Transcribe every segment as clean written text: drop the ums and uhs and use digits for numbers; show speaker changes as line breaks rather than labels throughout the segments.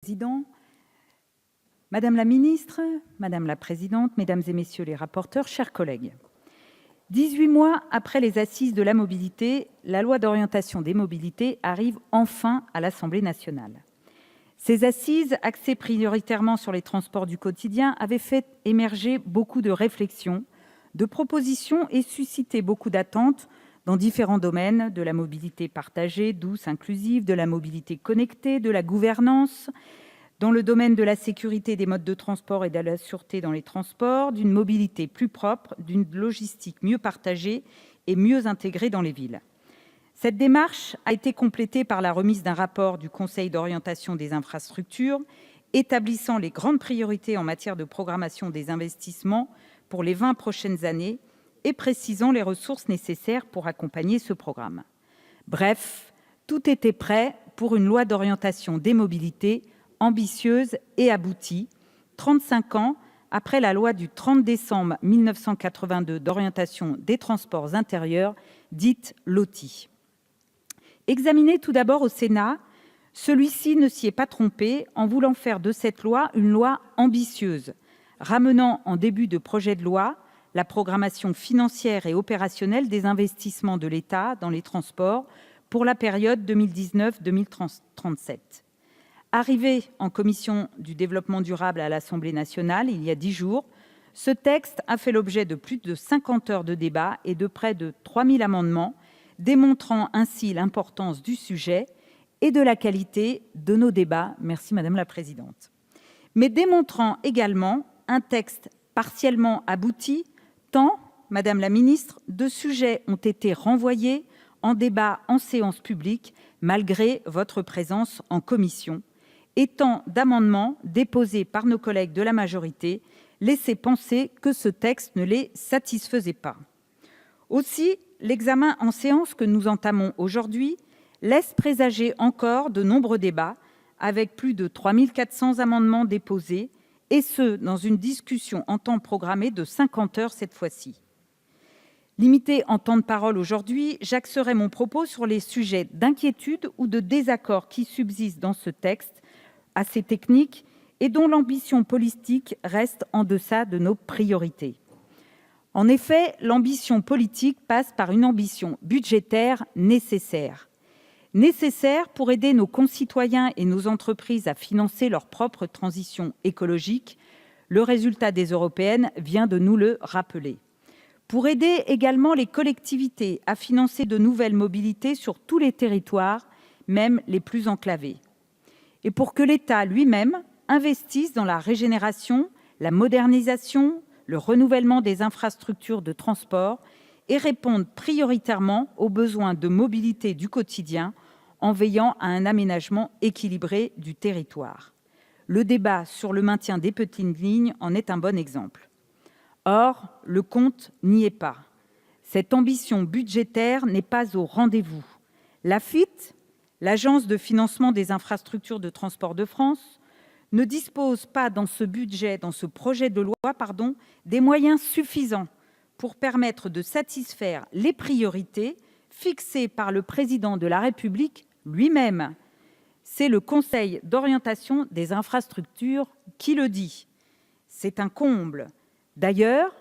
Président, Madame la Ministre, Madame la Présidente, Mesdames et Messieurs les rapporteurs, chers collègues, 18 mois après les Assises de la mobilité, la loi d'orientation des mobilités arrive enfin à l'Assemblée nationale. Ces assises, axées prioritairement sur les transports du quotidien, avaient fait émerger beaucoup de réflexions, de propositions et suscité beaucoup d'attentes dans différents domaines, de la mobilité partagée, douce, inclusive, de la mobilité connectée, de la gouvernance, dans le domaine de la sécurité des modes de transport et de la sûreté dans les transports, d'une mobilité plus propre, d'une logistique mieux partagée et mieux intégrée dans les villes. Cette démarche a été complétée par la remise d'un rapport du Conseil d'orientation des infrastructures établissant les grandes priorités en matière de programmation des investissements pour les 20 prochaines années et précisant les ressources nécessaires pour accompagner ce programme. Bref, tout était prêt pour une loi d'orientation des mobilités ambitieuse et aboutie, 35 ans après la loi du 30 décembre 1982 d'orientation des transports intérieurs, dite LOTI. Examiné tout d'abord au Sénat, celui-ci ne s'y est pas trompé en voulant faire de cette loi une loi ambitieuse, ramenant en début de projet de loi la programmation financière et opérationnelle des investissements de l'État dans les transports pour la période 2019-2037. Arrivé en commission du développement durable à l'Assemblée nationale il y a 10 jours, ce texte a fait l'objet de plus de 50 heures de débat et de près de 3000 amendements, démontrant ainsi l'importance du sujet et de la qualité de nos débats. Merci Madame la Présidente. Mais démontrant également un texte partiellement abouti, tant, Madame la Ministre, de sujets ont été renvoyés en débat en séance publique malgré votre présence en commission, et tant d'amendements déposés par nos collègues de la majorité laissaient penser que ce texte ne les satisfaisait pas. Aussi, l'examen en séance que nous entamons aujourd'hui laisse présager encore de nombreux débats, avec plus de 3400 amendements déposés, et ce, dans une discussion en temps programmé de 50 heures cette fois-ci. Limité en temps de parole aujourd'hui, j'axerai mon propos sur les sujets d'inquiétude ou de désaccord qui subsistent dans ce texte, assez technique et dont l'ambition politique reste en deçà de nos priorités. En effet, l'ambition politique passe par une ambition budgétaire nécessaire. Nécessaire pour aider nos concitoyens et nos entreprises à financer leur propre transition écologique. Le résultat des européennes vient de nous le rappeler. Pour aider également les collectivités à financer de nouvelles mobilités sur tous les territoires, même les plus enclavés. Et pour que l'État lui-même investisse dans la régénération, la modernisation, le renouvellement des infrastructures de transport et réponde prioritairement aux besoins de mobilité du quotidien en veillant à un aménagement équilibré du territoire. Le débat sur le maintien des petites lignes en est un bon exemple. Or, le compte n'y est pas. Cette ambition budgétaire n'est pas au rendez-vous. L'AFITF, l'Agence de financement des infrastructures de transport de France, ne dispose pas dans ce projet de loi, des moyens suffisants pour permettre de satisfaire les priorités fixées par le président de la République lui-même. C'est le Conseil d'orientation des infrastructures qui le dit. C'est un comble. D'ailleurs,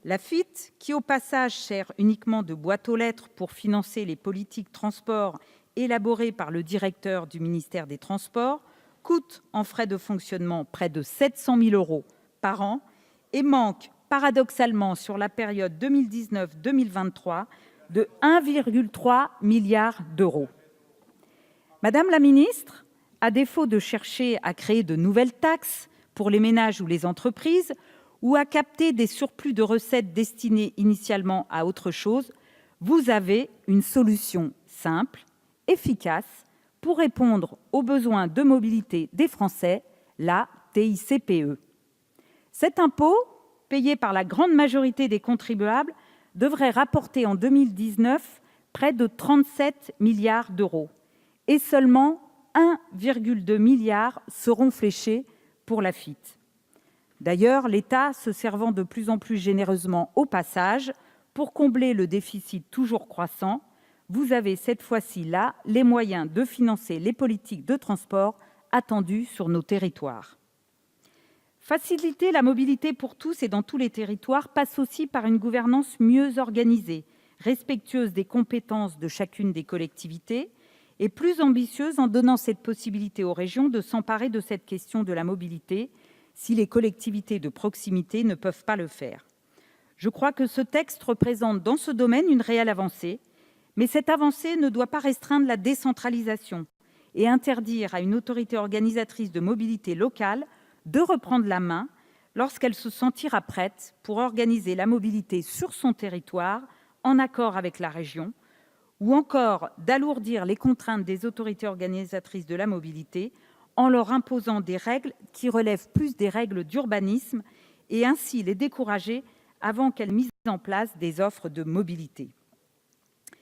l'AFITF, qui au passage sert uniquement de boîte aux lettres pour financer les politiques transport élaborées par le directeur du ministère des Transports, coûte en frais de fonctionnement près de 700 000 € par an et manque paradoxalement sur la période 2019-2023 de 1,3 milliard d'euros. Madame la ministre, à défaut de chercher à créer de nouvelles taxes pour les ménages ou les entreprises ou à capter des surplus de recettes destinés initialement à autre chose, vous avez une solution simple, efficace, pour répondre aux besoins de mobilité des Français, la TICPE. Cet impôt, payé par la grande majorité des contribuables, devrait rapporter en 2019 près de 37 milliards d'euros et seulement 1,2 milliard seront fléchés pour l'AFITF. D'ailleurs, l'État se servant de plus en plus généreusement au passage pour combler le déficit toujours croissant, vous avez cette fois-ci là les moyens de financer les politiques de transport attendu sur nos territoires. Faciliter la mobilité pour tous et dans tous les territoires passe aussi par une gouvernance mieux organisée, respectueuse des compétences de chacune des collectivités et plus ambitieuse en donnant cette possibilité aux régions de s'emparer de cette question de la mobilité si les collectivités de proximité ne peuvent pas le faire. Je crois que ce texte représente dans ce domaine une réelle avancée, mais cette avancée ne doit pas restreindre la décentralisation et interdire à une autorité organisatrice de mobilité locale de reprendre la main lorsqu'elle se sentira prête pour organiser la mobilité sur son territoire en accord avec la région, ou encore d'alourdir les contraintes des autorités organisatrices de la mobilité en leur imposant des règles qui relèvent plus des règles d'urbanisme et ainsi les décourager avant qu'elles misent en place des offres de mobilité.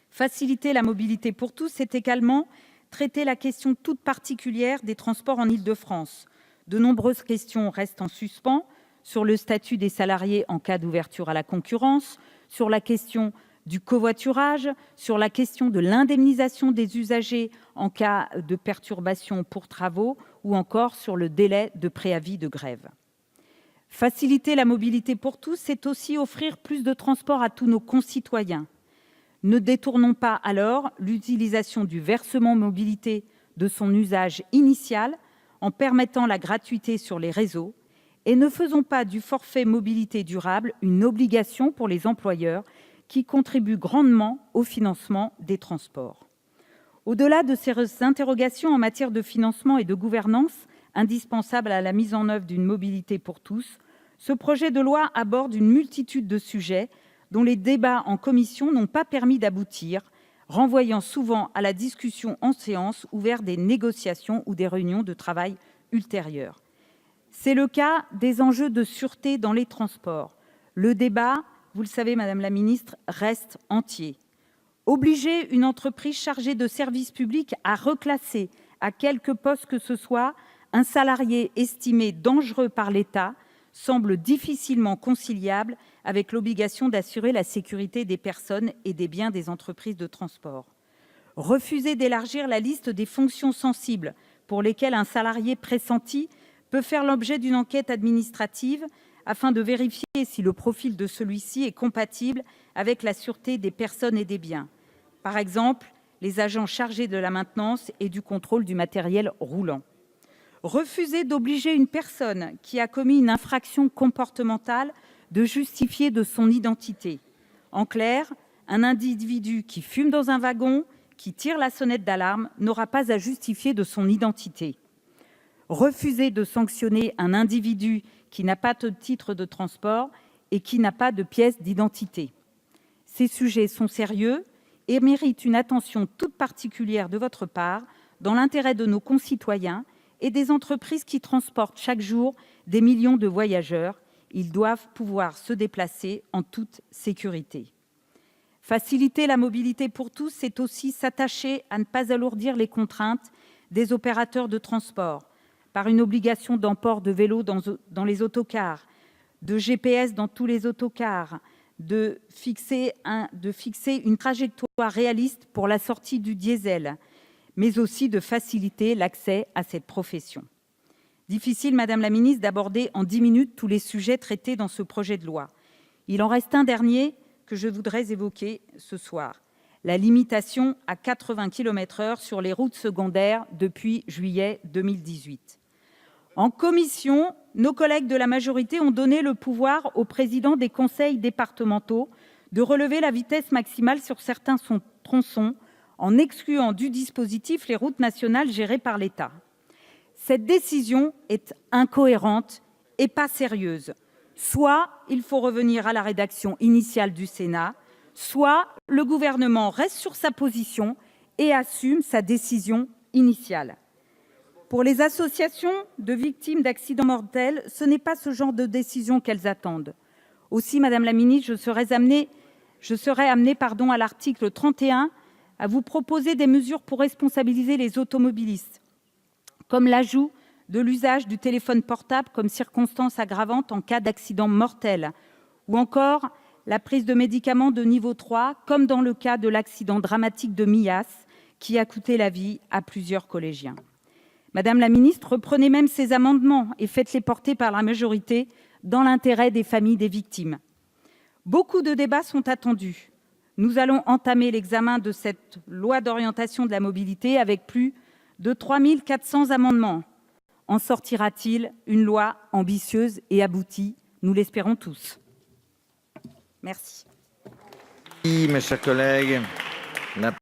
Faciliter la mobilité pour tous, c'est également traiter la question toute particulière des transports en Île-de-France. De nombreuses questions restent en suspens sur le statut des salariés en cas d'ouverture à la concurrence, sur la question du covoiturage, sur la question de l'indemnisation des usagers en cas de perturbation pour travaux ou encore sur le délai de préavis de grève. Faciliter la mobilité pour tous, c'est aussi offrir plus de transport à tous nos concitoyens. Ne détournons pas alors l'utilisation du versement mobilité de son usage initial en permettant la gratuité sur les réseaux et ne faisons pas du forfait mobilité durable une obligation pour les employeurs qui contribuent grandement au financement des transports. Au-delà de ces interrogations en matière de financement et de gouvernance indispensables à la mise en œuvre d'une mobilité pour tous, ce projet de loi aborde une multitude de sujets dont les débats en commission n'ont pas permis d'aboutir, renvoyant souvent à la discussion en séance ou vers des négociations ou des réunions de travail ultérieures. C'est le cas des enjeux de sûreté dans les transports. Le débat, vous le savez, Madame la Ministre, reste entier. Obliger une entreprise chargée de services publics à reclasser à quelque poste que ce soit un salarié estimé dangereux par l'État semble difficilement conciliable avec l'obligation d'assurer la sécurité des personnes et des biens des entreprises de transport. Refuser d'élargir la liste des fonctions sensibles pour lesquelles un salarié pressenti peut faire l'objet d'une enquête administrative afin de vérifier si le profil de celui-ci est compatible avec la sûreté des personnes et des biens. Par exemple, les agents chargés de la maintenance et du contrôle du matériel roulant. Refuser d'obliger une personne qui a commis une infraction comportementale de justifier de son identité. En clair, un individu qui fume dans un wagon, qui tire la sonnette d'alarme, n'aura pas à justifier de son identité. Refuser de sanctionner un individu qui n'a pas de titre de transport et qui n'a pas de pièce d'identité. Ces sujets sont sérieux et méritent une attention toute particulière de votre part dans l'intérêt de nos concitoyens et des entreprises qui transportent chaque jour des millions de voyageurs. Ils doivent pouvoir se déplacer en toute sécurité. Faciliter la mobilité pour tous, c'est aussi s'attacher à ne pas alourdir les contraintes des opérateurs de transport par une obligation d'emport de vélos dans les autocars, de GPS dans tous les autocars, de fixer une trajectoire réaliste pour la sortie du diesel, mais aussi de faciliter l'accès à cette profession. Difficile, Madame la Ministre, d'aborder en 10 minutes tous les sujets traités dans ce projet de loi. Il en reste un dernier que je voudrais évoquer ce soir, la limitation à 80 km/h sur les routes secondaires depuis juillet 2018. En commission, nos collègues de la majorité ont donné le pouvoir aux présidents des conseils départementaux de relever la vitesse maximale sur certains tronçons en excluant du dispositif les routes nationales gérées par l'État. Cette décision est incohérente et pas sérieuse. Soit il faut revenir à la rédaction initiale du Sénat, soit le gouvernement reste sur sa position et assume sa décision initiale. Pour les associations de victimes d'accidents mortels, ce n'est pas ce genre de décision qu'elles attendent. Aussi, Madame la Ministre, je serai amenée à l'article 31 à vous proposer des mesures pour responsabiliser les automobilistes, comme l'ajout de l'usage du téléphone portable comme circonstance aggravante en cas d'accident mortel, ou encore la prise de médicaments de niveau 3, comme dans le cas de l'accident dramatique de Millas, qui a coûté la vie à plusieurs collégiens. Madame la ministre, reprenez même ces amendements et faites-les porter par la majorité dans l'intérêt des familles des victimes. Beaucoup de débats sont attendus. Nous allons entamer l'examen de cette loi d'orientation de la mobilité avec plus de 3 400 amendements. En sortira-t-il une loi ambitieuse et aboutie? Nous l'espérons tous. Merci.
Merci, mes chers collègues.